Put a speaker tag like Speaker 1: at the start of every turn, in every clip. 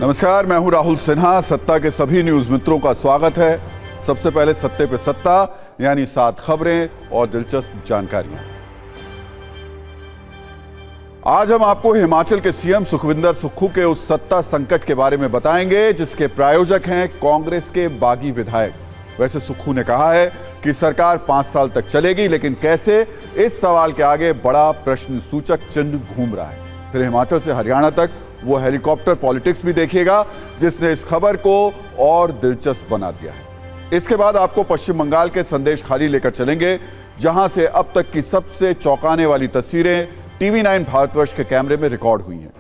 Speaker 1: नमस्कार, मैं हूं राहुल सिन्हा। सत्ता के सभी न्यूज मित्रों का स्वागत है। सबसे पहले सत्ते पे सत्ता, यानी 7 खबरें और दिलचस्प जानकारियां। आज हम आपको हिमाचल के सीएम सुखविंदर सुक्खू के उस सत्ता संकट के बारे में बताएंगे जिसके प्रायोजक हैं कांग्रेस के बागी विधायक। वैसे सुक्खू ने कहा है कि सरकार 5 साल तक चलेगी, लेकिन कैसे, इस सवाल के आगे बड़ा प्रश्न सूचक चिन्ह घूम रहा है। फिर हिमाचल से हरियाणा तक वो हेलीकॉप्टर पॉलिटिक्स भी देखिएगा जिसने इस खबर को और दिलचस्प बना दिया है। इसके बाद आपको पश्चिम बंगाल के संदेश खाली लेकर चलेंगे, जहां से अब तक की सबसे चौंकाने वाली तस्वीरें TV9 भारतवर्ष के कैमरे में रिकॉर्ड हुई हैं।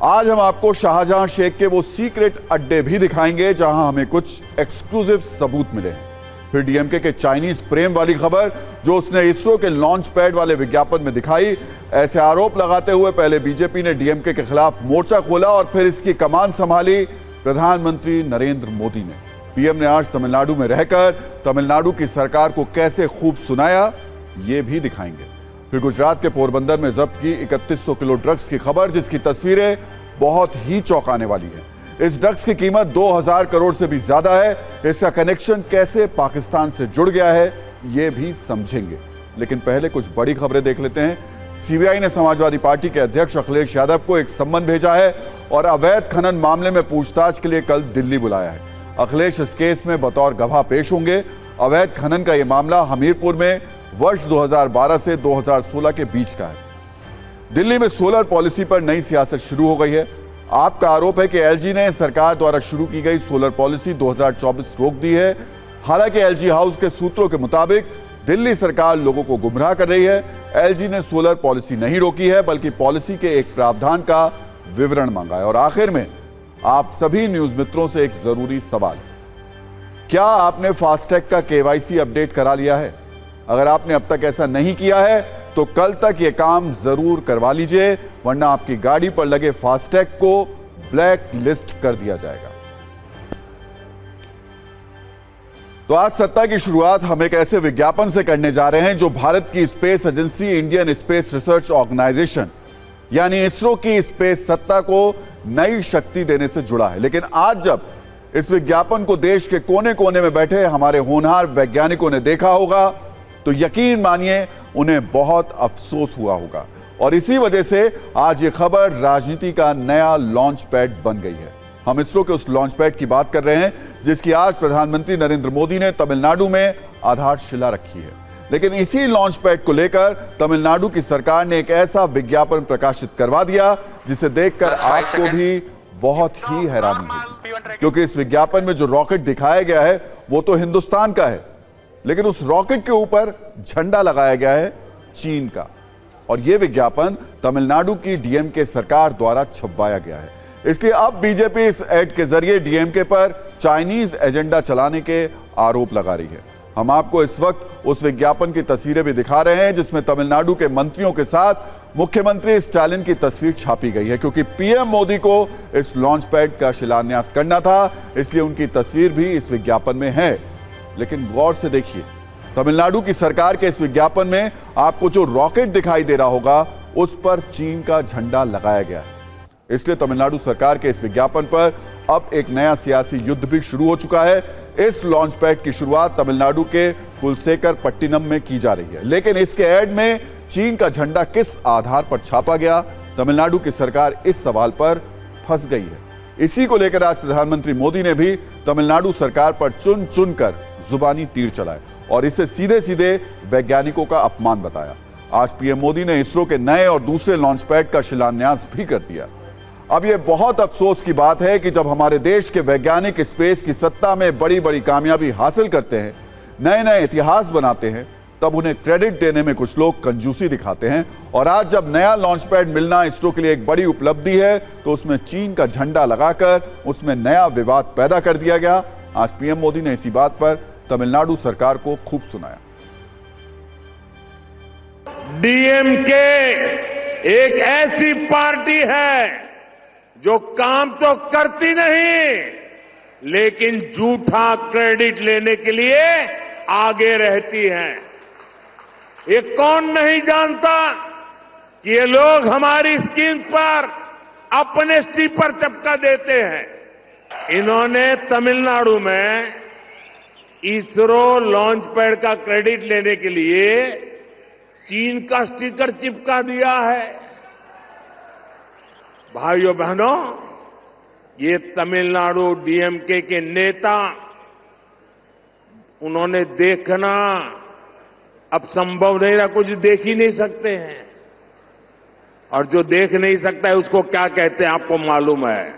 Speaker 1: आज हम आपको शाहजहां शेख के वो सीक्रेट अड्डे भी दिखाएंगे जहां हमें कुछ एक्सक्लूसिव सबूत मिले हैं। फिर डीएमके के चाइनीज प्रेम वाली खबर जो उसने इसरो के लॉन्च पैड वाले विज्ञापन में दिखाई। ऐसे आरोप लगाते हुए पहले बीजेपी ने डीएमके के खिलाफ मोर्चा खोला और फिर इसकी कमान संभाली प्रधानमंत्री नरेंद्र मोदी ने। पीएम ने आज तमिलनाडु में रहकर तमिलनाडु की सरकार को कैसे खूब सुनाया, ये भी दिखाएंगे। फिर गुजरात के पोरबंदर में जब्त की 3100 किलो ड्रग्स की खबर, जिसकी तस्वीरें बहुत ही चौंकाने वाली हैं। इस ड्रग्स की कीमत 2000 करोड़ से भी ज्यादा है। इसका कनेक्शन कैसे पाकिस्तान से जुड़ गया है, ये भी समझेंगे। लेकिन पहले कुछ बड़ी खबरें देख लेते हैं। सीबीआई ने समाजवादी पार्टी के अध्यक्ष अखिलेश यादव को एक सम्मन भेजा है और अवैध खनन मामले में पूछताछ के लिए कल दिल्ली बुलाया है। अखिलेश इस केस में बतौर गवाह पेश होंगे। अवैध खनन का यह मामला हमीरपुर में वर्ष 2012 से 2016 के बीच का है। दिल्ली में सोलर पॉलिसी पर नई सियासत शुरू हो गई है। आपका आरोप है कि एलजी ने सरकार द्वारा शुरू की गई सोलर पॉलिसी 2024 रोक दी है। हालांकि एलजी हाउस के सूत्रों के मुताबिक दिल्ली सरकार लोगों को गुमराह कर रही है। एलजी ने सोलर पॉलिसी नहीं रोकी है, बल्कि पॉलिसी के एक प्रावधान का विवरण मांगा है। और आखिर में आप सभी न्यूज मित्रों से एक जरूरी सवाल, क्या आपने फास्टैग का केवाईसी अपडेट करा लिया है? अगर आपने अब तक ऐसा नहीं किया है तो कल तक यह काम जरूर करवा लीजिए, वरना आपकी गाड़ी पर लगे फास्टैग को ब्लैक लिस्ट कर दिया जाएगा। तो आज सत्ता की शुरुआत हम एक ऐसे विज्ञापन से करने जा रहे हैं जो भारत की space agency Indian space research organisation यानी इसरो की स्पेस सत्ता को नई शक्ति देने से जुड़ा है। लेकिन आज जब इस विज्ञापन को देश के कोने कोने में बैठे हमारे होनहार वैज्ञानिकों ने देखा होगा तो यकीन मानिए उन्हें बहुत अफसोस हुआ होगा। और इसी वजह से आज ये खबर राजनीति का नया लॉन्च पैड बन गई है। हम इसरो के उस लॉन्च पैड की बात कर रहे हैं जिसकी आज प्रधानमंत्री नरेंद्र मोदी ने तमिलनाडु में आधारशिला रखी है। लेकिन इसी लॉन्च पैड को लेकर तमिलनाडु की सरकार ने एक ऐसा विज्ञापन प्रकाशित करवा दिया जिसे देखकर आपको भी बहुत ही हैरानी होगी, क्योंकि इस विज्ञापन में जो रॉकेट दिखाया गया है वो तो हिंदुस्तान का है, लेकिन उस रॉकेट के ऊपर झंडा लगाया गया है चीन का। और यह विज्ञापन तमिलनाडु की डीएमके सरकार द्वारा छपवाया गया है। इसलिए अब बीजेपी इस ऐड के जरिए डीएमके पर चाइनीज एजेंडा चलाने के आरोप लगा रही है। हम आपको इस वक्त उस विज्ञापन की तस्वीरें भी दिखा रहे हैं जिसमें तमिलनाडु के मंत्रियों के साथ मुख्यमंत्री स्टालिन की तस्वीर छापी गई है, क्योंकि पीएम मोदी को इस लॉन्च पैड का शिलान्यास करना था, इसलिए उनकी तस्वीर भी इस विज्ञापन में है। लेकिन गौर से देखिए, तमिलनाडु की सरकार के इस विज्ञापन में आपको जो रॉकेट दिखाई दे रहा होगा उस पर चीन का झंडा लगाया गया है। इसलिए तमिलनाडु सरकार के इस विज्ञापन पर अब एक नया सियासी युद्ध भी शुरू हो चुका है। इस लॉन्च पैड की शुरुआत तमिलनाडु के कुलसेकर पट्टिनम में की जा रही है, लेकिन इसके ऐड में चीन का झंडा किस आधार पर छापा गया, तमिलनाडु की सरकार इस सवाल पर फंस गई है। इसी को लेकर आज प्रधानमंत्री मोदी ने भी तमिलनाडु सरकार पर चुन चुनकर जुबानी तीर चलाए और इसे सीधे सीधे वैज्ञानिकों का अपमान बताया। आज पीएम मोदी ने इसरो के नए और दूसरे लॉन्च पैड का शिलान्यास भी कर दिया। अब यह बहुत अफसोस की बात है कि जब हमारे देश के वैज्ञानिक स्पेस की सत्ता में बड़ी बड़ी कामयाबी हासिल करते हैं, नए नए इतिहास बनाते हैं, तब उन्हें क्रेडिट देने में कुछ लोग कंजूसी दिखाते हैं। और आज जब नया लॉन्च पैड मिलना इसरो के लिए एक बड़ी उपलब्धि है तो उसमें चीन का झंडा लगाकर उसमें नया विवाद पैदा कर दिया गया। आज पीएम मोदी ने इसी बात पर तमिलनाडु सरकार को खूब सुनाया।
Speaker 2: डीएमके एक ऐसी पार्टी है जो काम तो करती नहीं, लेकिन झूठा क्रेडिट लेने के लिए आगे रहती है। ये कौन नहीं जानता कि ये लोग हमारी स्कीम पर अपने स्टीपर चपका देते हैं। इन्होंने तमिलनाडु में इसरो लॉन्च पैड का क्रेडिट लेने के लिए चीन का स्टिकर चिपका दिया है। भाइयों बहनों, ये तमिलनाडु डीएमके के नेता, उन्होंने देखना अब संभव नहीं रहा, कुछ देख ही नहीं सकते हैं। और जो देख नहीं सकता है उसको क्या कहते हैं आपको मालूम है।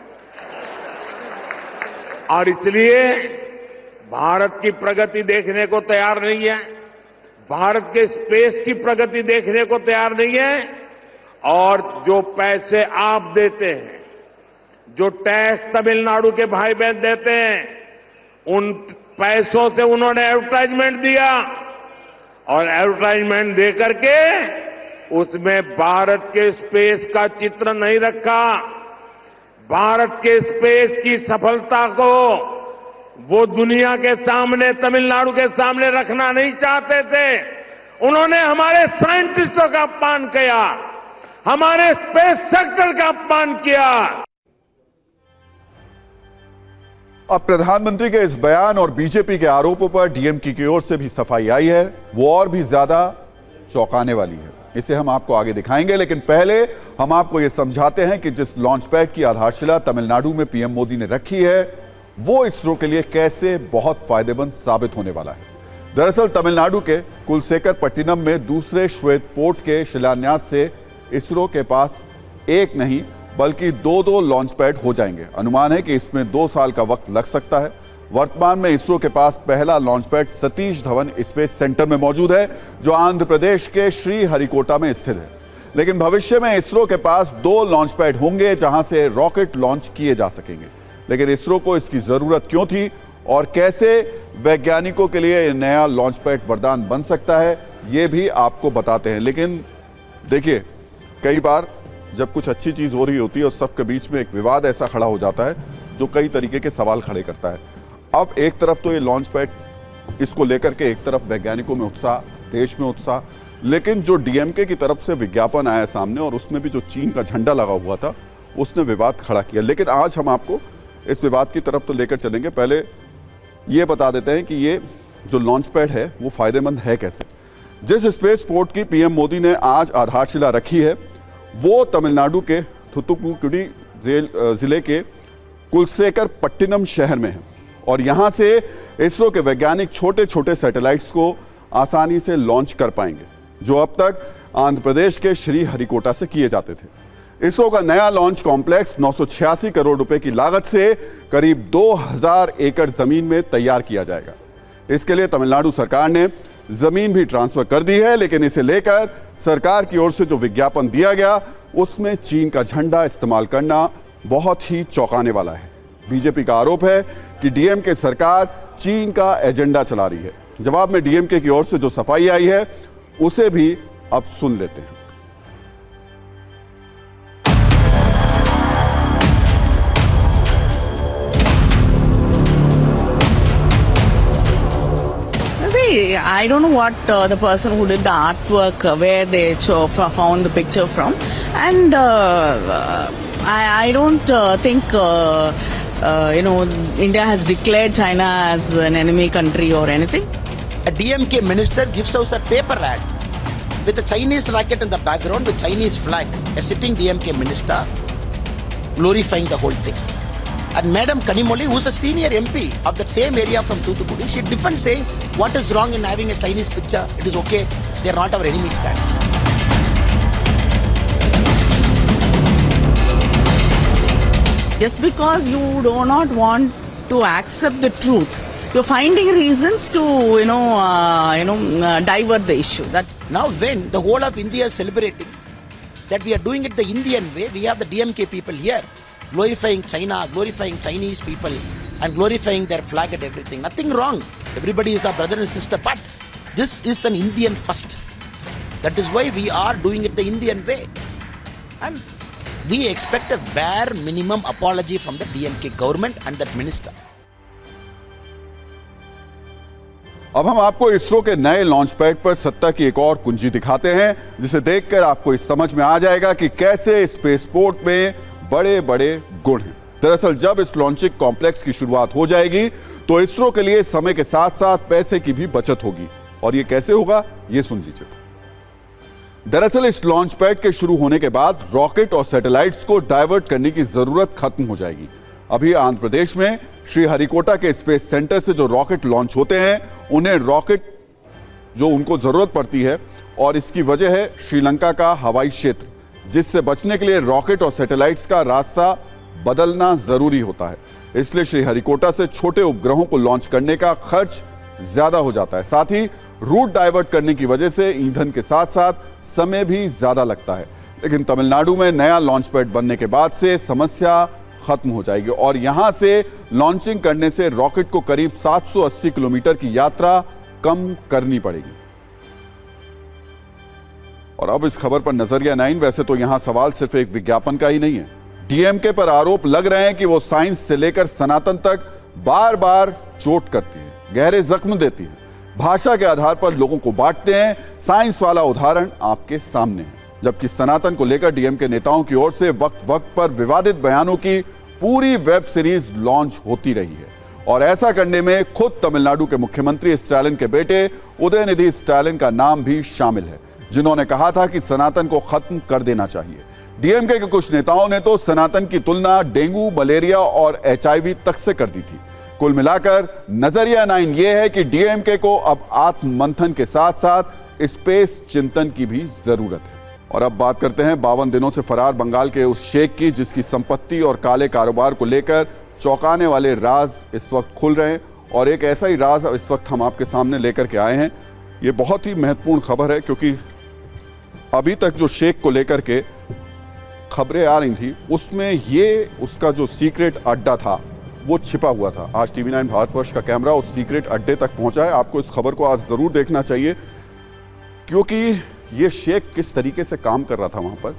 Speaker 2: और इसलिए भारत की प्रगति देखने को तैयार नहीं है, भारत के स्पेस की प्रगति देखने को तैयार नहीं है। और जो पैसे आप देते हैं, जो टैक्स तमिलनाडु के भाई बहन देते हैं, उन पैसों से उन्होंने एडवर्टाइजमेंट दिया और एडवर्टाइजमेंट देकर के उसमें भारत के स्पेस का चित्र नहीं रखा। भारत के स्पेस की सफलता को वो दुनिया के सामने, तमिलनाडु के सामने रखना नहीं चाहते थे। उन्होंने हमारे साइंटिस्टों का अपमान किया, हमारे स्पेस सेक्टर का अपमान किया।
Speaker 1: अब प्रधानमंत्री के इस बयान और बीजेपी के आरोपों पर डीएमके की ओर से भी सफाई आई है, वो और भी ज्यादा चौंकाने वाली है। इसे हम आपको आगे दिखाएंगे, लेकिन पहले हम आपको यह समझाते हैं कि जिस लॉन्च पैड की आधारशिला तमिलनाडु में पीएम मोदी ने रखी है, वो इसरो के लिए कैसे बहुत फायदेमंद साबित होने वाला है। दरअसल तमिलनाडु के कुलशेखरपट्टिनम में दूसरे श्वेत पोर्ट के शिलान्यास से इसरो के पास एक नहीं बल्कि दो लॉन्च पैड हो जाएंगे। अनुमान है कि इसमें 2 साल का वक्त लग सकता है। वर्तमान में इसरो के पास पहला launch pad Satish Dhawan space centre में मौजूद है, जो आंध्र प्रदेश के श्रीहरिकोटा में स्थित है। लेकिन भविष्य में इसरो के पास 2 लॉन्च पैड होंगे जहां से रॉकेट लॉन्च किए जा सकेंगे। लेकिन इसरो को इसकी जरूरत क्यों थी और कैसे वैज्ञानिकों के लिए नया लॉन्च पैड वरदान बन सकता है, ये भी आपको बताते हैं। लेकिन देखिए, कई बार जब कुछ अच्छी चीज हो रही होती है उस सबके बीच में एक विवाद ऐसा खड़ा हो जाता है जो कई तरीके के सवाल खड़े करता है। अब एक तरफ तो ये लॉन्च पैड, इसको लेकर के एक तरफ वैज्ञानिकों में उत्साह, देश में उत्साह, लेकिन जो डीएमके की तरफ से विज्ञापन आया सामने और उसमें भी जो चीन का झंडा लगा हुआ था, उसने विवाद खड़ा किया। लेकिन आज हम आपको इस विवाद की तरफ तो लेकर चलेंगे। पहले ये बता देते हैं कि ये जो लॉन्च पैड है वो फायदेमंद है कैसे। जिस स्पेस पोर्ट की पीएम मोदी ने आज आधारशिला रखी है वो तमिलनाडु के थुथुकुडी जिले के कुलशेखरपट्टिनम शहर में है और यहां से इसरो के वैज्ञानिक छोटे छोटे सैटेलाइट्स को आसानी से लॉन्च कर पाएंगे, जो अब तक आंध्र प्रदेश के श्रीहरिकोटा से किए जाते थे। इसरो का नया लॉन्च कॉम्प्लेक्स 986 करोड़ रुपए की लागत से करीब 2000 एकड़ जमीन में तैयार किया जाएगा। इसके लिए तमिलनाडु सरकार ने जमीन भी ट्रांसफर कर दी है, लेकिन इसे लेकर सरकार की ओर से जो विज्ञापन दिया गया उसमें चीन का झंडा इस्तेमाल करना बहुत ही चौंकाने वाला है। बीजेपी का आरोप है कि डीएमके सरकार चीन का एजेंडा चला रही है। जवाब में डीएमके की ओर से जो सफाई आई है उसे भी अब सुन लेते हैं।
Speaker 3: I don't know what the person who did the artwork, where they found the picture from, and I don't think India has declared China as an enemy country or anything.
Speaker 4: A DMK minister gives us a paper ad with a Chinese rocket in the background with Chinese flag, a sitting DMK minister glorifying the whole thing. And Madam Kanimoli, who's a senior MP of that same area from Thoothukudi, she defends saying, what is wrong in having a Chinese picture? It is okay. They are not our enemy stand.
Speaker 3: Just because you do not want to accept the truth, you're finding reasons to, divert the issue. That
Speaker 4: Now when the whole of India is celebrating that we are doing it the Indian way, we have the DMK people here glorifying China, glorifying Chinese people and glorifying their flag and everything. Nothing wrong. Everybody is our brother and sister, but this is an Indian first. That is why we are doing it the Indian way. And we expect a bare minimum apology from the DMK government and that minister.
Speaker 1: अब हम आपको इसरो के नए launch pad पर सत्ता की एक और कुंजी दिखाते हैं, जिसे देखकर आपको इस समझ में आ जाएगा कि कैसे स्पेसपोर्ट में बड़े बड़े गुण हैं। दरअसल जब इस लॉन्चिंग कॉम्प्लेक्स की शुरुआत हो जाएगी तो इसरो के लिए समय के साथ साथ पैसे की भी बचत होगी। और ये कैसे होगा, ये सुन लीजिए। दरअसल इस लॉन्च पैड के शुरू होने के बाद रॉकेट और सैटेलाइट्स को डाइवर्ट करने की जरूरत खत्म हो जाएगी। अभी आंध्र प्रदेश में श्रीहरिकोटा के स्पेस सेंटर से जो रॉकेट लॉन्च होते हैं, उन्हें रॉकेट जो उनको जरूरत पड़ती है, और इसकी वजह है श्रीलंका का हवाई क्षेत्र, जिससे बचने के लिए रॉकेट और सैटेलाइट्स का रास्ता बदलना जरूरी होता है। इसलिए श्रीहरिकोटा से छोटे उपग्रहों को लॉन्च करने का खर्च ज्यादा हो जाता है। साथ ही रूट डाइवर्ट करने की वजह से ईंधन के साथ साथ समय भी ज्यादा लगता है। लेकिन तमिलनाडु में नया लॉन्च पैड बनने के बाद से समस्या खत्म हो जाएगी और यहां से लॉन्चिंग करने से रॉकेट को करीब 780 किलोमीटर की यात्रा कम करनी पड़ेगी। और अब इस खबर पर नजरिया 9। वैसे तो यहां सवाल सिर्फ एक विज्ञापन का ही नहीं है। डीएमके पर आरोप लग रहे हैं कि वो साइंस से लेकर सनातन तक बार बार चोट करती है, गहरे जख्म देती है, भाषा के आधार पर लोगों को बांटते हैं। साइंस वाला उदाहरण आपके सामने है। जबकि सनातन को लेकर डीएमके नेताओं की ओर से वक्त वक्त पर विवादित बयानों की पूरी वेब सीरीज लॉन्च होती रही है। और ऐसा करने में खुद तमिलनाडु के मुख्यमंत्री स्टालिन के बेटे उदयनिधि स्टालिन का नाम भी शामिल है, जिन्होंने कहा था कि सनातन को खत्म कर देना चाहिए। डीएमके के कुछ नेताओं ने तो सनातन की तुलना डेंगू, मलेरिया और एचआईवी तक से कर दी थी। कुल मिलाकर नजरिया 9 यह है कि डीएमके को अब आत्ममंथन के साथ साथ स्पेस चिंतन की भी जरूरत है। और अब बात करते हैं 52 दिनों से फरार बंगाल के उस शेख की, जिसकी संपत्ति और काले कारोबार को लेकर चौंकाने वाले राज इस वक्त खुल रहे हैं। और एक ऐसा ही राज इस वक्त हम आपके सामने लेकर के आए हैं। ये बहुत ही महत्वपूर्ण खबर है, क्योंकि अभी तक जो शेख को लेकर के खबरें आ रही थी, उसमें ये उसका जो सीक्रेट अड्डा था वो छिपा हुआ था। आज टीवी 9 भारतवर्ष का कैमरा उस सीक्रेट अड्डे तक पहुंचा है। आपको इस खबर को आज जरूर देखना चाहिए, क्योंकि ये शेख किस तरीके से काम कर रहा था वहां पर,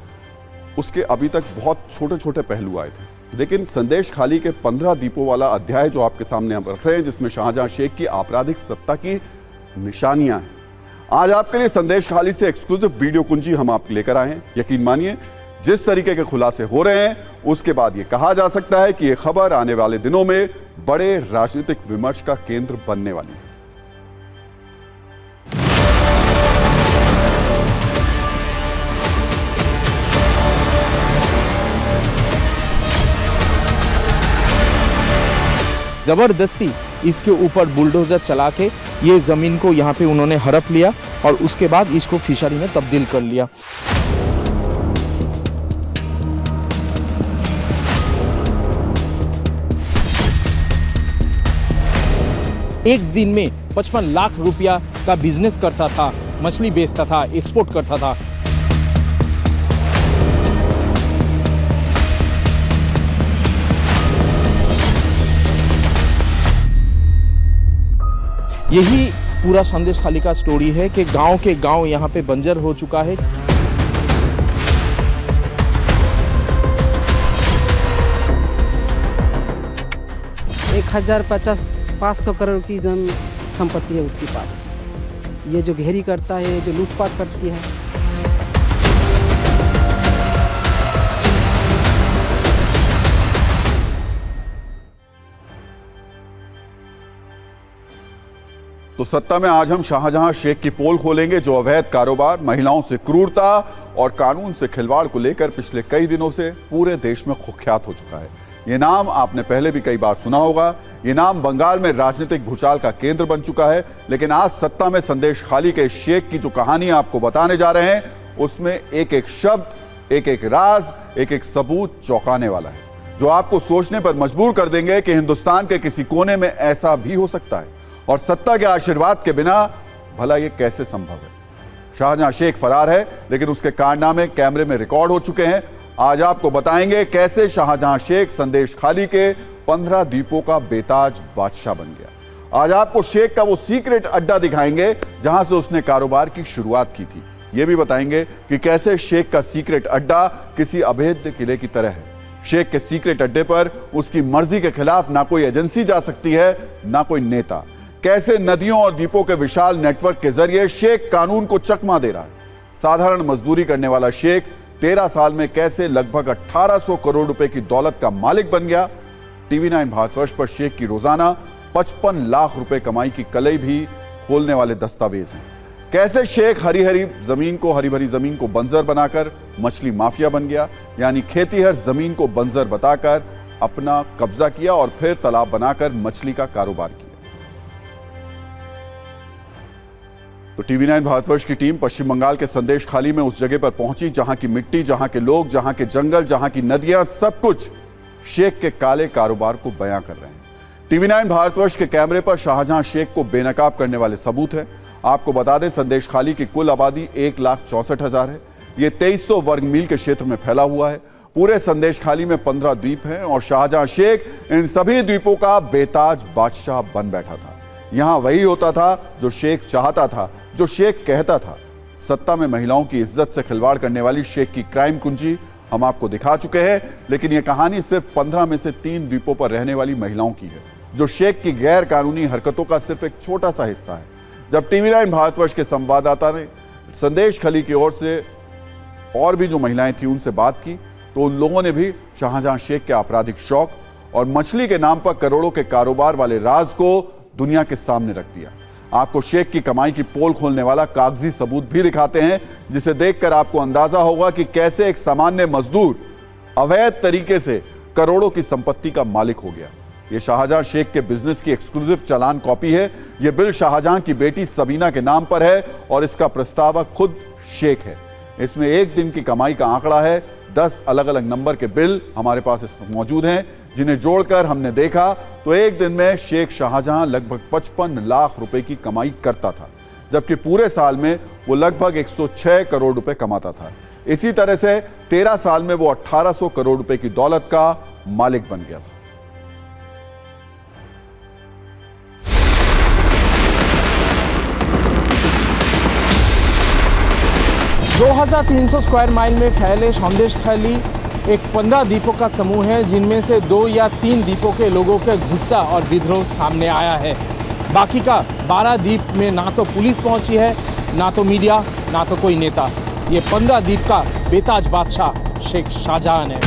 Speaker 1: उसके अभी तक बहुत छोटे छोटे पहलू आए थे। लेकिन संदेश खाली के 15 दीपों वाला अध्याय जो आपके सामने हम रख रहे हैं, जिसमें शाहजहां शेख की आपराधिक सत्ता की निशानियां हैं, आज आपके लिए संदेश खाली से एक्सक्लूसिव वीडियो कुंजी हम आपके लेकर आए हैं। यकीन मानिए, जिस तरीके के खुलासे हो रहे हैं, उसके बाद यह कहा जा सकता है कि यह खबर आने वाले दिनों में बड़े राजनीतिक विमर्श का केंद्र बनने वाली है।
Speaker 5: जबरदस्ती इसके ऊपर बुलडोजर चला के ये जमीन को यहाँ पे उन्होंने हड़प लिया और उसके बाद इसको फिशरी में तब्दील कर लिया। एक दिन में 55 लाख रुपया का बिजनेस करता था, मछली बेचता था, एक्सपोर्ट करता था। यही पूरा संदेश खाली का स्टोरी है कि गांव के गांव यहाँ पे बंजर हो चुका है।
Speaker 6: एक 500 करोड़ की संपत्ति है उसके पास। ये जो घेरी करता है, जो लूटपाट करती है।
Speaker 1: तो सत्ता में आज हम शाहजहां शेख की पोल खोलेंगे, जो अवैध कारोबार, महिलाओं से क्रूरता और कानून से खिलवाड़ को लेकर पिछले कई दिनों से पूरे देश में कुख्यात हो चुका है। ये नाम आपने पहले भी कई बार सुना होगा। ये नाम बंगाल में राजनीतिक भूचाल का केंद्र बन चुका है। लेकिन आज सत्ता में संदेश खाली के शेख की जो कहानी आपको बताने जा रहे हैं, उसमें एक एक शब्द, एक एक राज, एक एक सबूत चौंकाने वाला है, जो आपको सोचने पर मजबूर कर देंगे कि हिंदुस्तान के किसी कोने में ऐसा भी हो सकता है। और सत्ता के आशीर्वाद के बिना भला ये कैसे संभव है। शाहजहां शेख फरार है, लेकिन उसके कारनामे कैमरे में रिकॉर्ड हो चुके हैं। आज आपको बताएंगे कैसे शाहजहां शेख संदेश खाली के 15 द्वीपों का बेताज बादशाह बन गया। आज आपको शेख का वो सीक्रेट अड्डा दिखाएंगे जहां से उसने कारोबार की शुरुआत की थी। यह भी बताएंगे कि कैसे शेख का सीक्रेट अड्डा किसी अभेद्य किले की तरह है। शेख के सीक्रेट अड्डे पर उसकी मर्जी के खिलाफ ना कोई एजेंसी जा सकती है, ना कोई नेता। कैसे नदियों और द्वीपों के विशाल नेटवर्क के जरिए शेख कानून को चकमा दे रहा है। साधारण मजदूरी करने वाला शेख 13 साल में कैसे लगभग 1800 करोड़ रुपए की दौलत का मालिक बन गया। टीवी 9 भारतवर्ष पर शेख की रोजाना 55 लाख रुपए कमाई की कलई भी खोलने वाले दस्तावेज हैं। कैसे शेख हरी भरी जमीन को बंजर बनाकर मछली माफिया बन गया, यानी खेतीहर जमीन को बंजर बताकर अपना कब्जा किया और फिर तालाब बनाकर मछली का कारोबार किया। तो टीवी 9 भारतवर्ष की टीम पश्चिम बंगाल के संदेश खाली में उस जगह पर पहुंची जहां की मिट्टी, जहां के लोग, जहां के जंगल, जहां की नदियां, सब कुछ शेख के काले कारोबार को बयां कर रहे हैं। टीवी 9 भारतवर्ष के कैमरे पर शाहजहां शेख को बेनकाब करने वाले सबूत हैं। आपको बता दें, संदेश खाली की कुल आबादी 1,64,000 है। ये 2300 वर्ग मील के क्षेत्र में फैला हुआ है। पूरे संदेश खाली में 15 द्वीप हैं और शाहजहां शेख इन सभी द्वीपों का बेताज बादशाह बन बैठा था। यहां वही होता था जो शेख चाहता था, जो शेख कहता था। सत्ता में महिलाओं की इज्जत से खिलवाड़ करने वाली शेख की क्राइम कुंजी हम आपको दिखा चुके हैं, लेकिन यह कहानी सिर्फ 15 में से 3 द्वीपों पर रहने वाली महिलाओं की है, जो शेख की गैर कानूनी हरकतों का सिर्फ एक छोटा सा हिस्सा है। जब टीवी 9 भारतवर्ष के संवाददाता ने संदेश खली की ओर से और भी जो महिलाएं थी उनसे बात की, तो उन लोगों ने भी शाहजहां शेख के आपराधिक शौक और मछली के नाम पर करोड़ों के कारोबार वाले राज को दुनिया के सामने रख दिया। आपको शेख की कमाई की पोल खोलने वाला कागजी सबूत भी दिखाते हैं, जिसे देखकर आपको अंदाजा होगा कि कैसे एक सामान्य मजदूर अवैध तरीके से करोड़ों की संपत्ति का मालिक हो गया। यह शाहजहां शेख के बिजनेस की एक्सक्लूसिव चालान कॉपी है। यह बिल शाहजहां की बेटी सबीना के नाम पर है और इसका प्रस्तावक खुद शेख है। इसमें एक दिन की कमाई का आंकड़ा है। 10 अलग अलग नंबर के बिल हमारे पास इसमें मौजूद हैं, जिन्हें जोड़कर हमने देखा तो एक दिन में शेख शाहजहां लगभग 55 लाख रुपए की कमाई करता था, जबकि पूरे साल में वो लगभग 106 करोड़ रुपए कमाता था। इसी तरह से 13 साल में वो 1800 करोड़ रुपए की दौलत का मालिक बन गया था।
Speaker 5: 2300 स्क्वायर माइल में फैले संदेश खाली एक 15 द्वीपों का समूह है, जिनमें से 2 या 3 द्वीपों के लोगों के गुस्सा और विद्रोह सामने आया है। बाकी का 12 द्वीप में ना तो पुलिस पहुंची है, ना तो मीडिया, ना तो कोई नेता। ये 15 द्वीप का बेताज बादशाह शेख शाहजहां है।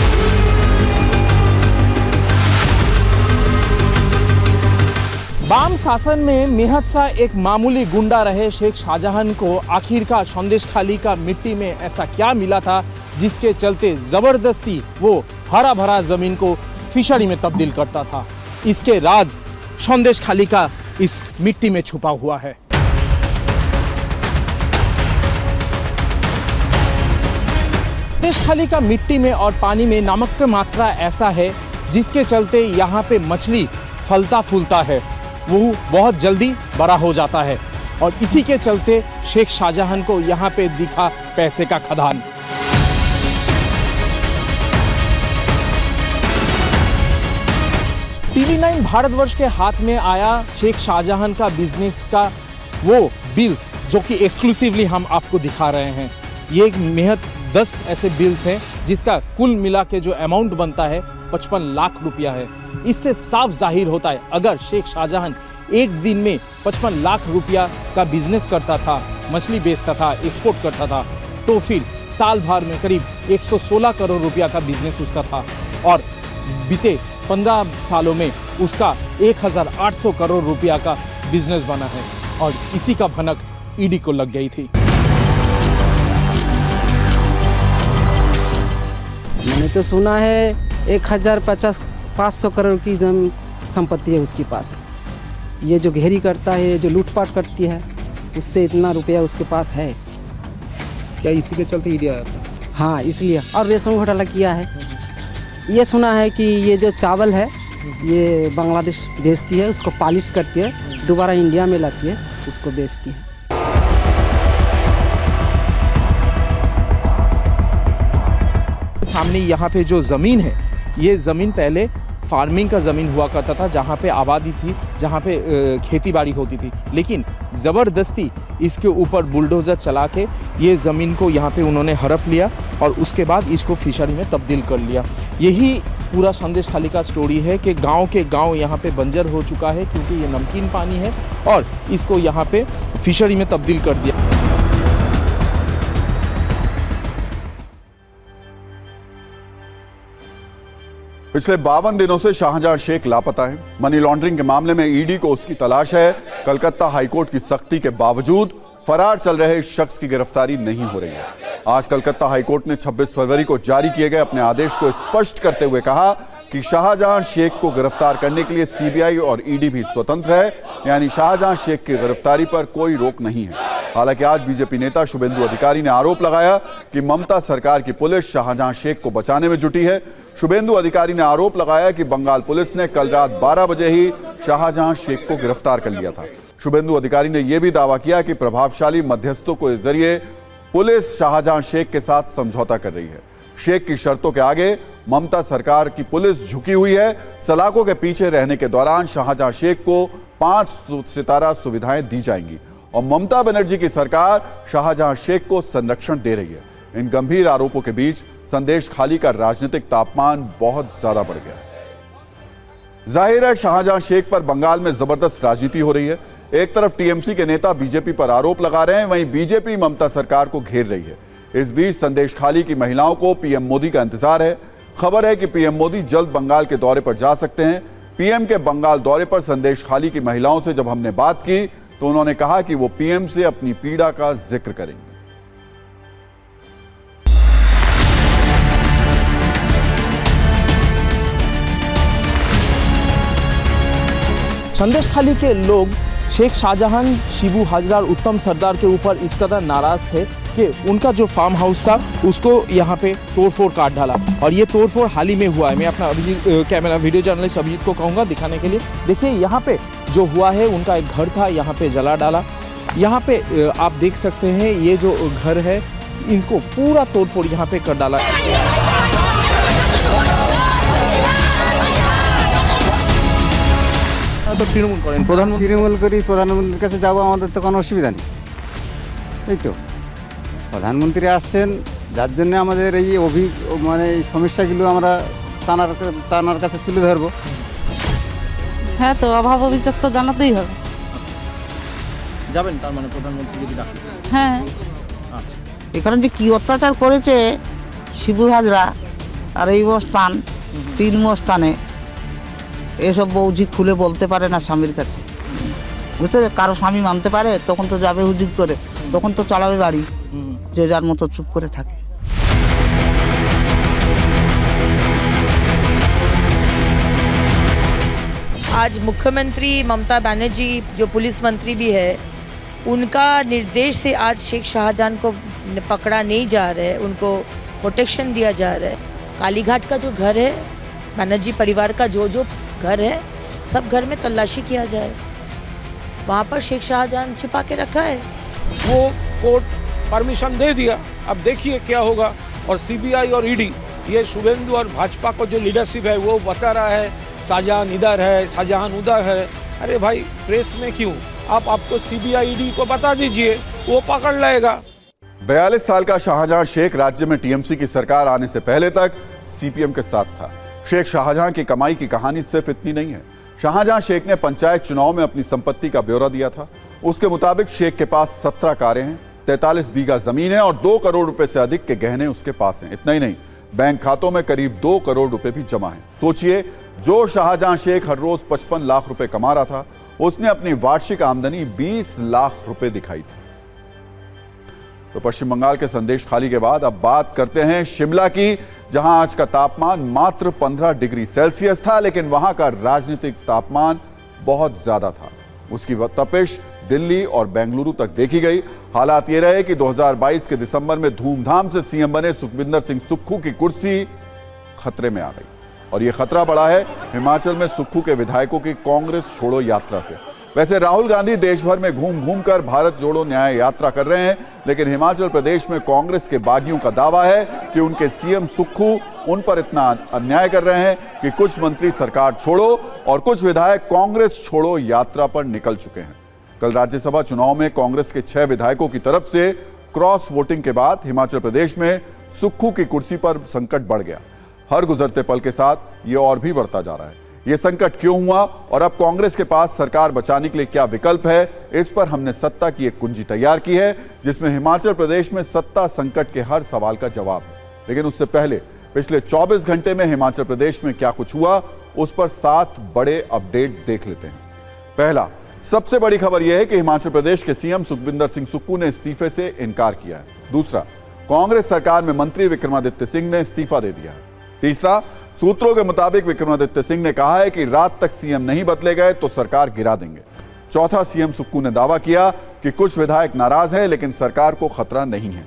Speaker 5: बाम शासन में मेहत सा एक मामूली गुंडा रहे शेख शाहजहां को आखिरकार संदेश खाली का मिट्टी में ऐसा क्या मिला था जिसके चलते जबरदस्ती वो हरा भरा जमीन को फिशरी में तब्दील करता था। इसके राज संदेश खाली का इस मिट्टी में छुपा हुआ है। संदेश खाली का मिट्टी में और पानी में नमक की मात्रा ऐसा है जिसके चलते यहाँ पे मछली फलता फूलता है, वो बहुत जल्दी बड़ा हो जाता है और इसी के चलते शेख शाहजहां को यहाँ पे दिखा पैसे का खदान। टीवी 9 भारतवर्ष के हाथ में आया शेख शाहजहां का बिजनेस का वो बिल्स जो कि एक्सक्लूसिवली हम आपको दिखा रहे हैं। ये एक महज 10 ऐसे बिल्स हैं जिसका कुल मिला के जो अमाउंट बनता है 55 लाख रुपया है। इससे साफ जाहिर होता है अगर शेख शाहजहां एक दिन में 55 लाख रुपया का बिजनेस करता था, मछली बेचता था, एक्सपोर्ट करता था, तो फिर साल भर में करीब 116 करोड़ रुपया का बिजनेस उसका था और बीते 15 सालों में उसका 1800 करोड़ रुपया का बिजनेस बना है और इसी का भनक ईडी को लग गई थी।
Speaker 6: मैंने तो सुना है 500 करोड़ की संपत्ति है उसके पास। ये जो घेरी करता है, जो लूटपाट करती है, उससे इतना रुपया उसके पास है।
Speaker 5: क्या इसी के चलते ईडी आया था?
Speaker 6: हाँ, इसलिए। और रेशम घोटाला किया है। ये सुना है कि ये जो चावल है ये बांग्लादेश बेचती है, उसको पॉलिश करती है, दोबारा इंडिया में लाती है, उसको बेचती है।
Speaker 5: सामने यहाँ पे जो ज़मीन है, ये ज़मीन पहले फार्मिंग का ज़मीन हुआ करता था, जहाँ पे आबादी थी, जहाँ पे खेती बाड़ी होती थी, लेकिन ज़बरदस्ती इसके ऊपर बुलडोज़र चला के ये ज़मीन को यहाँ पे उन्होंने हड़प लिया और उसके बाद इसको फिशरी में तब्दील कर लिया। यही पूरा संदेश खाली का स्टोरी है कि गांव के गांव यहाँ पे बंजर हो चुका है क्योंकि ये नमकीन पानी है और इसको यहाँ पे फिशरी में तब्दील कर दिया।
Speaker 1: पिछले 52 दिनों से शाहजहां शेख लापता है। मनी लॉन्ड्रिंग के मामले में ईडी को उसकी तलाश है। कलकत्ता हाईकोर्ट की सख्ती के बावजूद फरार चल रहे इस शख्स की गिरफ्तारी नहीं हो रही है। आज कलकत्ता हाईकोर्ट ने 26 फरवरी को जारी किए गए अपने आदेश को स्पष्ट करते हुए कहा कि शाहजहां शेख को गिरफ्तार करने के लिए सीबीआई और ईडी भी स्वतंत्र है, यानी शाहजहां शेख की गिरफ्तारी पर कोई रोक नहीं है। हालांकि आज बीजेपी नेता शुभेंदु अधिकारी ने आरोप लगाया कि ममता सरकार की पुलिस शाहजहां शेख को बचाने में जुटी है। शुभेंदु अधिकारी ने आरोप लगाया कि बंगाल पुलिस ने कल रात 12 बजे ही शाहजहां शेख को गिरफ्तार कर लिया था। शुभेंदु अधिकारी ने यह भी दावा किया कि प्रभावशाली मध्यस्थों के जरिए पुलिस शाहजहां शेख के साथ समझौता कर रही है। शेख की शर्तों के आगे ममता सरकार की पुलिस झुकी हुई है। सलाखों के पीछे रहने के दौरान शाहजहां शेख को 5 सितारा सुविधाएं दी जाएंगी और ममता बनर्जी की सरकार शाहजहां शेख को संरक्षण दे रही है। इन गंभीर आरोपों के बीच संदेश खाली का राजनीतिक तापमान बहुत ज्यादा बढ़ गया है। जाहिर है शाहजहां शेख पर बंगाल में जबरदस्त राजनीति हो रही है। एक तरफ टीएमसी के नेता बीजेपी पर आरोप लगा रहे हैं, वहीं बीजेपी ममता सरकार को घेर रही है। इस बीच संदेश खाली की महिलाओं को पीएम मोदी का इंतजार है। खबर है कि पीएम मोदी जल्द बंगाल के दौरे पर जा सकते हैं। पीएम के बंगाल दौरे पर संदेश खाली की महिलाओं से जब हमने बात की तो उन्होंने कहा कि वो पीएम से अपनी पीड़ा का जिक्र करेंगे।
Speaker 5: संदेश खाली के लोग शेख शाहजहां, शिबू हाजरा और उत्तम सरदार के ऊपर इस कदर नाराज थे कि उनका जो फार्म हाउस था उसको यहाँ पे तोड़फोड़ काट डाला। और ये तोड़फोड़ हाल ही में हुआ है। मैं अपना कैमरा वीडियो जर्नलिस्ट अभिजीत को कहूँगा दिखाने के लिए। देखिए यहाँ पे जो हुआ है, उनका एक घर था, यहाँ पे जला डाला। यहाँ पे आप देख सकते हैं ये जो घर है इनको पूरा तोड़फोड़ यहाँ पे कर डाला। তো তৃণমূল করেন, প্রধানমন্ত্রী
Speaker 7: তৃণমূল করি, প্রধানমন্ত্রীর কাছে যাবো, আমাদের তো কোনো অসুবিধা নেই। এই তো প্রধানমন্ত্রী আসছেন, যার জন্য আমাদের এই মানে এই সমস্যাগুলো আমরা তানার কাছে তুলে ধরবো।
Speaker 8: হ্যাঁ, তো অভাব অভিযোগ তো জানাতেই হবে।
Speaker 5: যাবেন তার মানে প্রধানমন্ত্রী যদি ডাকেন?
Speaker 8: হ্যাঁ।
Speaker 5: আচ্ছা,
Speaker 9: এখানে যে কি অত্যাচার করেছে শিবু হাজরা আর এই মস্তান, 3 মস্তানে, এসব বৌজি খুলে বলতে পারে না স্বামীর কাছে। বুঝতে, কারো স্বামী মানতে পারে তখন তো যাবে হুজুর করে, তখন তো চালাবে বাড়ি, যে যার মতো চুপ করে থাকে।
Speaker 10: आज मुख्यमंत्री ममता बनर्जी जो पुलिस मंत्री भी है, उनका निर्देश से आज शेख शाहजहां को पकड़ा नहीं जा रहा है, उनको प्रोटेक्शन दिया जा रहा है। कालीघाट का जो घर है, बनर्जी परिवार का जो घर है, सब घर में तलाशी किया जाए। वहाँ पर शेख शाहजहां छिपा के रखा है।
Speaker 11: वो कोर्ट परमिशन दे दिया, अब देखिए क्या होगा। और सीबीआई और ईडी, ये शुभेंदु और भाजपा को जो लीडरशिप है वो बता रहा है शाहजहां इधर है, शाहजहां उधर है। अरे भाई, प्रेस में क्यों? आपको सीबीआई ईडी को बता दीजिए, वो पकड़ लेगा।
Speaker 1: 42 साल का शाहजहां शेख राज्य में टीएमसी की सरकार आने से पहले तक सीपीएम के साथ था। शेख शाहजहां की कमाई की कहानी सिर्फ इतनी नहीं है। शाहजहां शेख ने पंचायत चुनाव में अपनी संपत्ति का ब्यौरा दिया था। उसके मुताबिक शेख के पास 17 कारें हैं, 43 बीघा जमीन है और 2 करोड़ रुपए से अधिक के गहने उसके पास हैं। इतना ही नहीं, बैंक खातों में करीब 2 करोड़ रुपए भी जमा हैं। सोचिए, जो शाहजहां शेख हर रोज 55 लाख रुपए कमा रहा था, उसने अपनी वार्षिक आमदनी 20 लाख रुपए दिखाई थी। तो पश्चिम बंगाल के संदेश खाली के बाद अब बात करते हैं शिमला की, जहां आज का तापमान मात्र 15 डिग्री सेल्सियस था, लेकिन वहां का राजनीतिक तापमान बहुत ज्यादा था। उसकी तपिश दिल्ली और बेंगलुरु तक देखी गई। हालात ये रहे कि 2022 के दिसंबर में धूमधाम से सीएम बने सुखविंदर सिंह सुक्खू की कुर्सी खतरे में आ गई। और ये खतरा बढ़ा है हिमाचल में सुक्खू के विधायकों की कांग्रेस छोड़ो यात्रा से। वैसे राहुल गांधी देश भर में घूम घूम कर भारत जोड़ो न्याय यात्रा कर रहे हैं, लेकिन हिमाचल प्रदेश में कांग्रेस के बागियों का दावा है कि उनके सीएम सुक्खू उन पर इतना अन्याय कर रहे हैं कि कुछ मंत्री सरकार छोड़ो और कुछ विधायक कांग्रेस छोड़ो यात्रा पर निकल चुके हैं। कल राज्यसभा चुनाव में कांग्रेस के 6 विधायकों की तरफ से क्रॉस वोटिंग के बाद हिमाचल प्रदेश में सुक्खू की कुर्सी पर संकट बढ़ गया। हर गुजरते पल के साथ ये और भी बढ़ता जा रहा है। ये संकट क्यों हुआ और अब कांग्रेस के पास सरकार बचाने के लिए क्या विकल्प है, इस पर हमने सत्ता की एक कुंजी तैयार की है, जिसमें हिमाचल प्रदेश में सत्ता संकट के हर सवाल का जवाब है। लेकिन उससे पहले पिछले 24 घंटे में हिमाचल प्रदेश में क्या कुछ हुआ, उस पर 7 बड़े अपडेट देख लेते हैं। पहला, सबसे बड़ी खबर यह है कि हिमाचल प्रदेश के सीएम सुखविंदर सिंह सुक्खू ने इस्तीफे से इनकार किया है। दूसरा, कांग्रेस सरकार में मंत्री विक्रमादित्य सिंह ने इस्तीफा दे दिया है। तीसरा, सूत्रों के मुताबिक विक्रमादित्य सिंह ने कहा है कि रात तक सीएम नहीं बदले गए तो सरकार गिरा देंगे। चौथा, सीएम सुक्खू ने दावा किया कि कुछ विधायक नाराज हैं लेकिन सरकार को खतरा नहीं है।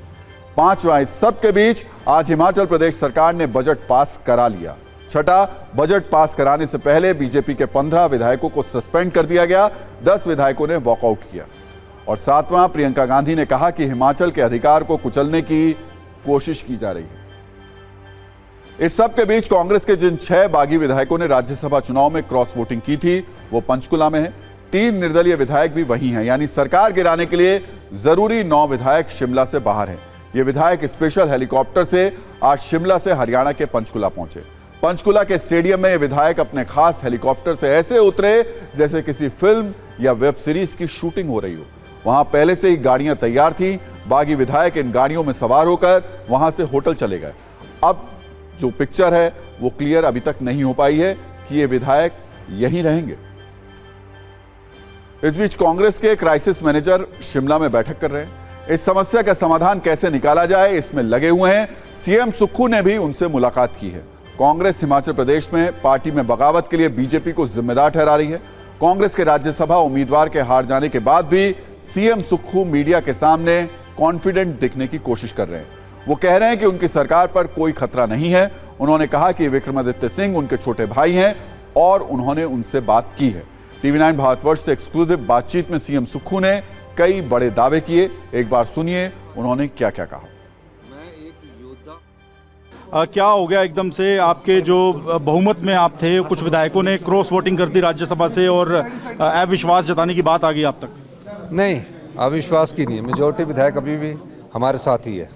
Speaker 1: पांचवा, इस सब के बीच आज हिमाचल प्रदेश सरकार ने बजट पास करा लिया। छठा, बजट पास कराने से पहले बीजेपी के 15 विधायकों को सस्पेंड कर दिया गया, 10 विधायकों ने वॉकआउट किया। और सातवां, प्रियंका गांधी ने कहा कि हिमाचल के अधिकार को कुचलने की कोशिश की जा रही है। इस सब के बीच कांग्रेस के जिन 6 बागी विधायकों ने राज्यसभा चुनाव में क्रॉस वोटिंग की थी, वो पंचकुला में है। 3 निर्दलीय विधायक भी वहीं हैं, यानी सरकार गिराने के लिए जरूरी 9 विधायक शिमला से बाहर हैं। ये विधायक स्पेशल हेलीकॉप्टर से आज शिमला से हरियाणा के पंचकुला पहुंचे। पंचकुला के स्टेडियम में ये विधायक अपने खास हेलीकॉप्टर से ऐसे उतरे जैसे किसी फिल्म या वेब सीरीज की शूटिंग हो रही हो। वहां पहले से ही गाड़ियां तैयार थी। बागी विधायक इन गाड़ियों में सवार होकर वहां से होटल चले गए। अब जो पिक्चर है वो क्लियर अभी तक नहीं हो पाई है कि ये विधायक यहीं रहेंगे। इस बीच कांग्रेस के क्राइसिस मैनेजर शिमला में बैठक कर रहे हैं। इस समस्या का समाधान कैसे निकाला जाए, इसमें लगे हुए हैं। सीएम सुक्खू ने भी उनसे मुलाकात की है। कांग्रेस हिमाचल प्रदेश में पार्टी में बगावत के लिए बीजेपी को जिम्मेदार ठहरा रही है। कांग्रेस के राज्यसभा उम्मीदवार के हार जाने के बाद भी सीएम सुक्खू मीडिया के सामने कॉन्फिडेंट दिखने की कोशिश कर रहे हैं। वो कह रहे हैं कि उनकी सरकार पर कोई खतरा नहीं है। उन्होंने कहा कि विक्रमादित्य सिंह उनके छोटे भाई हैं और उन्होंने उनसे बात की है। TV9 भारतवर्ष से एक्सक्लूसिव बातचीत में सीएम सुक्खू ने कई बड़े दावे किए। एक बार सुनिए उन्होंने क्या क्या कहा।
Speaker 12: क्या हो गया एकदम से, आपके जो बहुमत में आप थे, कुछ विधायकों ने क्रॉस वोटिंग कर दी राज्यसभा से और अविश्वास जताने की बात आ गई आप तक?
Speaker 13: नहीं, अविश्वास की नहीं है। मेजॉरिटी विधायक अभी भी हमारे साथ ही है,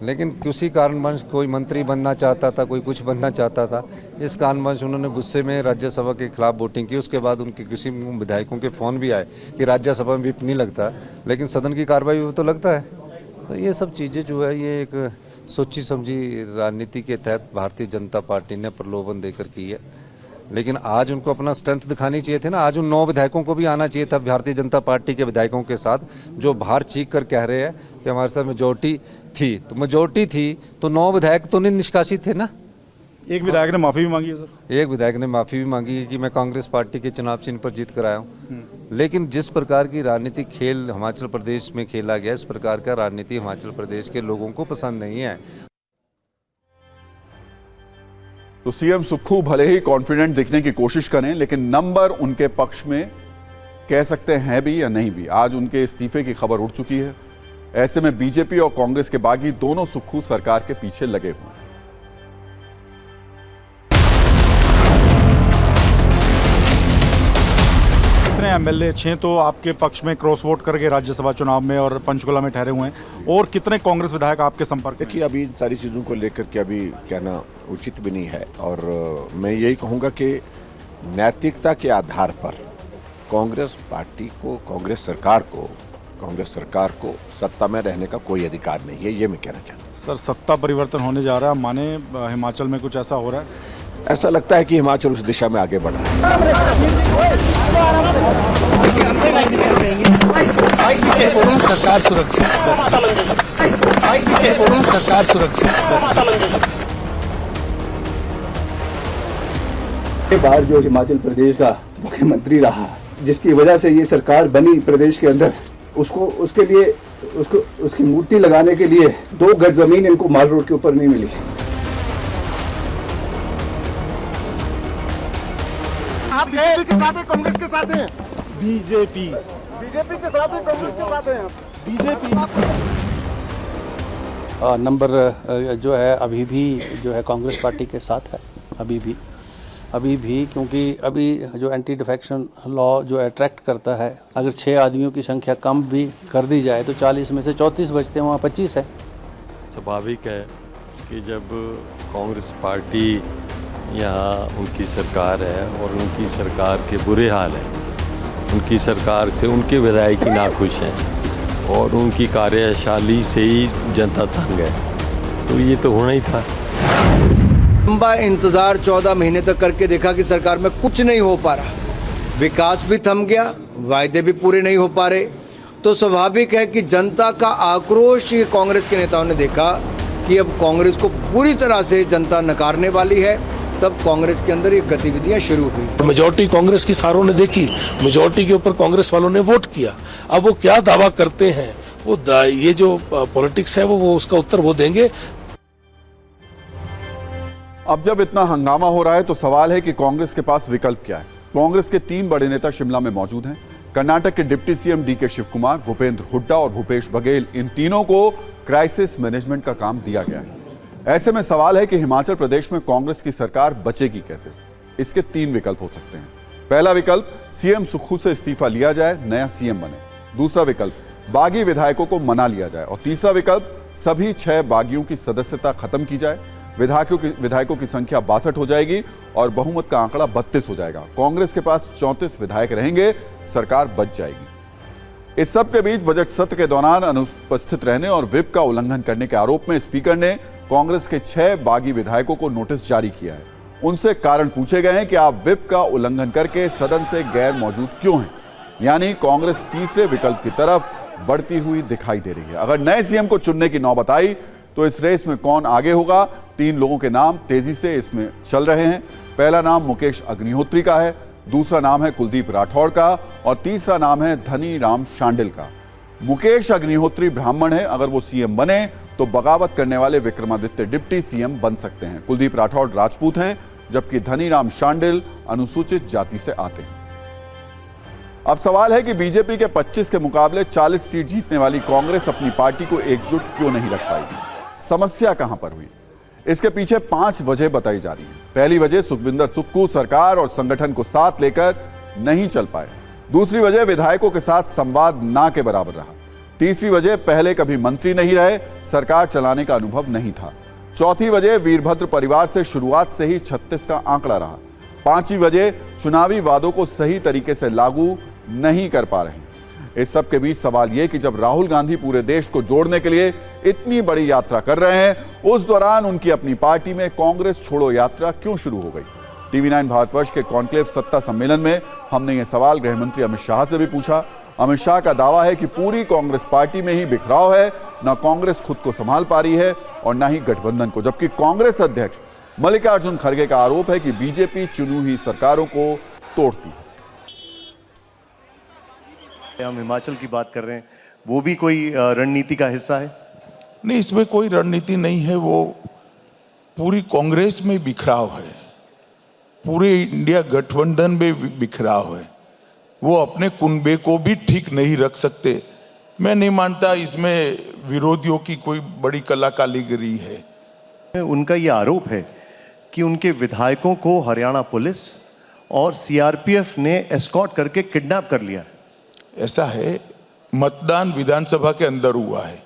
Speaker 13: लेकिन किसी कारणवश कोई मंत्री बनना चाहता था, कोई कुछ बनना चाहता था। इस कारणवश उन्होंने गुस्से में राज्यसभा के खिलाफ वोटिंग की। उसके बाद उनके किसी विधायकों के फ़ोन भी आए कि राज्यसभा में व्हिप नहीं लगता, लेकिन सदन की कार्रवाई में तो लगता है। तो ये सब चीज़ें जो है ये एक सोची समझी राजनीति के तहत भारतीय जनता पार्टी ने प्रलोभन देकर की है। लेकिन आज उनको अपना स्ट्रेंथ दिखानी चाहिए थे ना। आज उन 9 विधायकों को भी आना चाहिए था भारतीय जनता पार्टी के विधायकों के साथ, जो बाहर चीख कर कह रहे हैं कि हमारे साथ मेजोरिटी थी। तो मेजोरिटी थी तो 9 विधायक तो नहीं निष्कासित थे ना।
Speaker 12: एक विधायक ने माफ़ी भी मांगी है सर।
Speaker 13: एक विधायक ने माफ़ी भी मांगी है कि मैं कांग्रेस पार्टी के चुनाव चिन्ह पर जीत कर आया हूँ। लेकिन जिस प्रकार की राजनीतिक खेल हिमाचल प्रदेश में खेला गया, इस प्रकार का राजनीति हिमाचल प्रदेश के लोगों को पसंद नहीं है।
Speaker 1: तो सीएम सुक्खू भले ही कॉन्फिडेंट दिखने की कोशिश करें, लेकिन नंबर उनके पक्ष में कह सकते हैं भी या नहीं भी। आज उनके इस्तीफे की खबर उड़ चुकी है। ऐसे में बीजेपी और कांग्रेस के बागी दोनों सुक्खू सरकार के पीछे लगे हुए हैं।
Speaker 12: कितने एमएलए 6 तो आपके पक्ष में क्रॉस वोट करके राज्यसभा चुनाव में और पंचकुला में ठहरे हुए हैं, और कितने कांग्रेस विधायक आपके संपर्क?
Speaker 14: देखिए, अभी इन सारी चीज़ों को लेकर के अभी कहना उचित भी नहीं है। और मैं यही कहूँगा कि नैतिकता के आधार पर कांग्रेस पार्टी को, कांग्रेस सरकार को सत्ता में रहने का कोई अधिकार नहीं है, ये मैं कहना चाहता हूँ।
Speaker 12: सर, सत्ता परिवर्तन होने जा रहा है, माने हिमाचल में कुछ ऐसा हो रहा है?
Speaker 14: ऐसा लगता है कि हिमाचल उस दिशा में आगे बढ़ रहा है।
Speaker 5: सरकार सुरक्षित, सरकार सुरक्षित।
Speaker 15: बार जो हिमाचल प्रदेश का मुख्यमंत्री रहा, जिसकी वजह से ये सरकार बनी प्रदेश के अंदर, उसके लिए उसकी मूर्ति लगाने के लिए 2 गज जमीन इनको माल रोड के ऊपर नहीं मिली।
Speaker 16: आप बीजेपी के साथ हैं, कांग्रेस के साथ हैं?
Speaker 12: बीजेपी
Speaker 16: के साथ हैं, कांग्रेस के साथ हैं?
Speaker 12: बीजेपी
Speaker 17: नंबर जो है अभी भी जो है कांग्रेस पार्टी के साथ है। अभी भी क्योंकि अभी जो एंटी डिफेक्शन लॉ जो अट्रैक्ट करता है, अगर 6 आदमियों की संख्या कम भी कर दी जाए तो 40 में से 34 बचते हैं, वहाँ 25 है।
Speaker 18: स्वाभाविक है कि जब कांग्रेस पार्टी यहाँ उनकी सरकार है और उनकी सरकार के बुरे हाल हैं, उनकी सरकार से उनके विधायक ही नाखुश हैं और उनकी कार्यशैली से ही जनता तंग है, तो ये तो होना ही था।
Speaker 19: लंबा इंतजार 14 महीने तक करके देखा कि सरकार में कुछ नहीं हो पा रहा, विकास भी थम गया, वायदे भी पूरे नहीं हो पा रहे, तो स्वाभाविक है कि जनता का आक्रोश कांग्रेस के नेताओं ने देखा कि अब कांग्रेस को पूरी तरह से जनता नकारने वाली है। तब कांग्रेस के अंदर ये गतिविधियां शुरू हुई।
Speaker 11: मेजॉरिटी कांग्रेस की सारों ने देखी, मेजॉरिटी के ऊपर कांग्रेस वालों ने वोट किया। अब वो क्या दावा करते हैं, वो ये जो पॉलिटिक्स है वो उसका उत्तर वो देंगे।
Speaker 1: अब जब इतना हंगामा हो रहा है तो सवाल है कि कांग्रेस के पास विकल्प क्या है। कांग्रेस के 3 बड़े नेता शिमला में मौजूद हैं। कर्नाटक के deputy CM DK Shiv Kumar, Bhupendra Hooda और भूपेश बघेल, इन तीनों को क्राइसिस मैनेजमेंट का काम दिया गया है। ऐसे में सवाल है कि हिमाचल प्रदेश में कांग्रेस की सरकार बचेगी कैसे। इसके 3 विकल्प हो सकते हैं। पहला विकल्प, सीएम सुक्खू से इस्तीफा लिया जाए, नया सीएम बने। दूसरा विकल्प, बागी विधायकों को मना लिया जाए। और तीसरा विकल्प, सभी 6 बागियों की सदस्यता खत्म की जाए, विधायकों की संख्या 62 हो जाएगी और बहुमत का आंकड़ा 32 हो जाएगा। कांग्रेस के पास 34 विधायक रहेंगे, सरकार बच जाएगी। इस सब के बीच बजट सत्र के दौरान अनुपस्थित रहने और व्हिप का उल्लंघन करने के आरोप में स्पीकर ने कांग्रेस के 6 बागी विधायकों को नोटिस जारी किया है। उनसे कारण पूछे गए हैं कि आप व्हिप का उल्लंघन करके सदन से गैर मौजूद क्यों हैं। यानी कांग्रेस तीसरे विकल्प की तरफ बढ़ती हुई दिखाई दे रही है। अगर नए सीएम को चुनने की नौबत आई तो इस रेस में कौन आगे होगा? 3 लोगों के नाम तेजी से इसमें चल रहे हैं। पहला नाम मुकेश अग्निहोत्री का है, दूसरा नाम है कुलदीप राठौड़ का और तीसरा नाम है धनी राम शांडिल का। मुकेश अग्निहोत्री ब्राह्मण है, अगर वो सीएम बने तो बगावत करने वाले विक्रमादित्य डिप्टी सीएम बन सकते हैं। कुलदीप राठौड़ राजपूत हैं, जबकि धनी राम शांडिल अनुसूचित जाति से आते हैं। अब सवाल है कि बीजेपी के 25 के मुकाबले 40 सीट जीतने वाली कांग्रेस अपनी पार्टी को एकजुट क्यों नहीं रख पाएगी। समस्या कहां पर हुई? इसके पीछे 5 वजह बताई जा रही है। पहली वजह, सुखविंदर सुक्खू सरकार और संगठन को साथ लेकर नहीं चल पाए। दूसरी वजह, विधायकों के साथ संवाद ना के बराबर रहा। तीसरी वजह, पहले कभी मंत्री नहीं रहे, सरकार चलाने का अनुभव नहीं था। चौथी वजह, वीरभद्र परिवार से शुरुआत से ही 36 का आंकड़ा रहा। 5वीं वजह, चुनावी वादों को सही तरीके से लागू नहीं कर पा रहे। इस सब के बीच सवाल यह कि जब राहुल गांधी पूरे देश को जोड़ने के लिए इतनी बड़ी यात्रा कर रहे हैं, उस दौरान उनकी अपनी पार्टी में कांग्रेस छोड़ो यात्रा क्यों शुरू हो गई। TV9 भारतवर्ष के कॉन्क्लेव सत्ता सम्मेलन में हमने यह सवाल गृह मंत्री अमित शाह से भी पूछा। अमित शाह का दावा है कि पूरी कांग्रेस पार्टी में ही बिखराव है, न कांग्रेस खुद को संभाल पा रही है और न ही गठबंधन को। जबकि कांग्रेस अध्यक्ष मल्लिकार्जुन खड़गे का आरोप है कि बीजेपी चुनी हुई सरकारों को तोड़ती है।
Speaker 20: हम हिमाचल की बात कर रहे हैं, वो भी कोई रणनीति का हिस्सा है?
Speaker 11: नहीं, इसमें कोई रणनीति नहीं है। वो पूरी कांग्रेस में बिखराव है, पूरे इंडिया गठबंधन में बिखराव है। वो अपने कुनबे को भी ठीक नहीं रख सकते। मैं नहीं मानता इसमें विरोधियों की कोई बड़ी कला कारीगरी है।
Speaker 20: उनका ये आरोप है कि उनके विधायकों को हरियाणा पुलिस और सीआरपीएफ ने एस्कॉर्ट करके किडनैप कर लिया।
Speaker 11: ऐसा है, मतदान विधानसभा के अंदर हुआ है,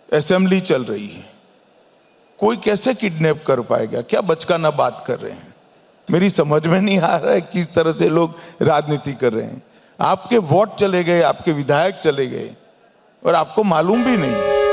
Speaker 11: असेंबली चल रही है, कोई कैसे किडनैप कर पाएगा? क्या बचकाना बात कर रहे हैं? मेरी समझ में नहीं आ रहा है किस तरह से लोग राजनीति कर रहे हैं। आपके वोट चले गए, आपके विधायक चले गए और आपको मालूम भी नहीं।